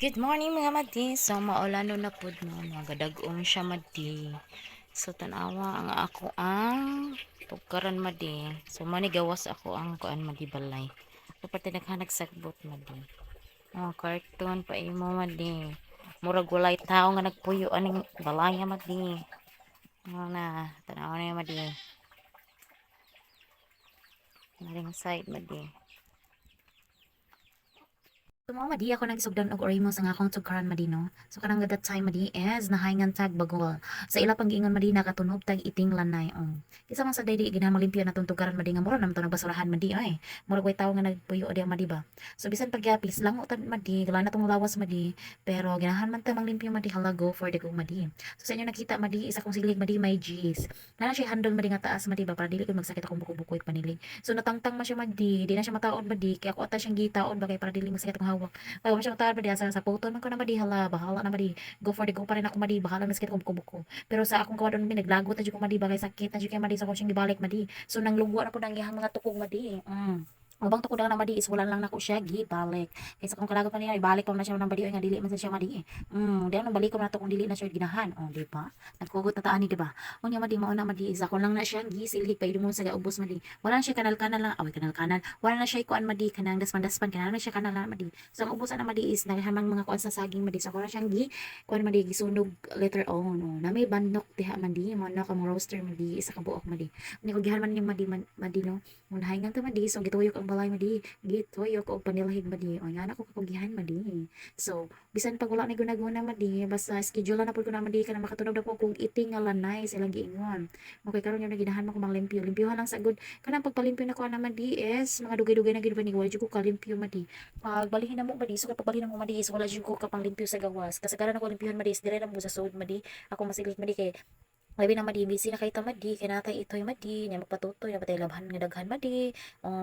Good morning mga madi. So maulano na pud no, magadag-ong siya madi. So tanawa ang ako ang tugkaran madi. So manigawas ako ang kuan madi balay. So pati naghanag sagbot madi. Oh, cartoon pa imo madi. Murag walay tao nga nagpuyo aning balaya madi. Ano na, tanawa na madi. Maring side madi. Tumo madi ako nagsugdan og orimo sa akong tugkaran madi no. So kanang that time madi is nahayngan tag bagol. Sa ila pang giingon madi nakatunob tag iting lanay. Kisa man sa daydi ginamang limpyo natong tugkaran madi nga mura naman to nagbasurahan madi ay. Mura koy tawo nga nagpuyo di madi ba. So bisan pagyapis lang utad madi gala na tong lawas madi pero ginahan man ta mang limpyo madi hala go for the go madi. So sa inyo nakita madi isa kong silig madi may G's. Na siya handle madi nga taas madi ba para dili ko magsakit akong buko-buko panilig. So natangtang man siya madi, di na siya mataon madi kaya ako ata siyang gitaon ba kay para dili magsakit akong hawak. Ay, wala siya mataon madi sa photo man ko na madi hala bahala na madi. Go for the go pa rin ako madi bahala na sakit akong buko-buko. Pero sa akong kawadon mi naglago ta jud ko madi ba kay sakit na jud kay madi sa ko siyang gibalik madi. So nang lugwa na po nang iyang mga tukog madi. Ubang tukod lang na madi is wala lang nako siya gibalik. Kaysa kung kalagot pa niya ibalik ko na siya nang badi nga dili man siya madi. Di ano balik ko na to kung dili na siya ginahan. Oh, di ba? Nagkugot na taani di ba? Unya madi mao na madi isa ko lang na siya gisilhig pa mo sa gaubos madi. Wala na siya kanal-kanal lang. Away kanal-kanal. Wala na siya kuan madi kanang daspan-daspan kanang na siya kanal na madi. So ang ubusan na madi is naghamang mga kuan sa saging madi. So wala siyang kuan madi gisunog later on. No. Na may bandok diha madi mo na kamo roaster madi isa ka buok madi. Unya ko gihan man yung madi no. Unahay nga ta madi so gituyok ang balay madi gituyok og panilahig madi o nga ako kapagihan madi so bisan pag wala na gunaguna madi basta schedule na pud ko na madi kana makatunog na po kung iting nga lanay silang giingon okay karon yung naginahan mo ko mang limpyo limpyohan lang sa good kanang pagpalimpyo na ko na madi is mga dugay-dugay na gid ba ni wala jud ko kalimpyo madi pagbalihin na mo madi so kapag balihin na mo madi is wala jud ko kapang limpyo sa gawas kasi karon ako limpyohan madi is dire na mo sa sud madi ako masilit madi kay labi na madi busy na kay ta madi kay natay itoy madi nya magpatutoy na patay labhan nga daghan madi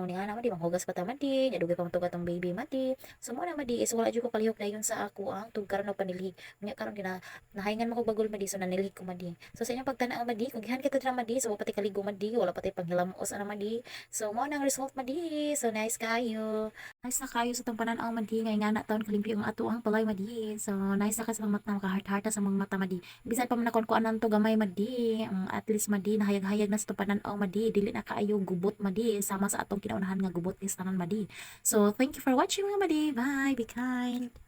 ni ana madi manghugas pa ta madi nya dugay pa matugat ang baby madi so mo na madi is wala jud ko palihok dayon sa ako ang tugkaron og panilhig nya karon gina nahayngan mo ko bagol madi so nanilhig ko madi so sa inyong pagtan-aw madi kung gihan kita dira madi so wala pati kaligo madi wala pati panghilamos ana madi so mo nang result madi so nice kayo nice na kayo sa tampanan-aw madi ngay nga na taon kalimpyo ang ato ang palay madi so nice na ka sa mga mata makaheart-heart sa mga mata madi bisan pa man nakon ko anan to gamay madi at least madi nahayag-hayag na sa tupanan o madi dili na kaayo gubot madi sama sa atong kinaunahan nga gubot is tanan madi so thank you for watching mga madi bye be kind.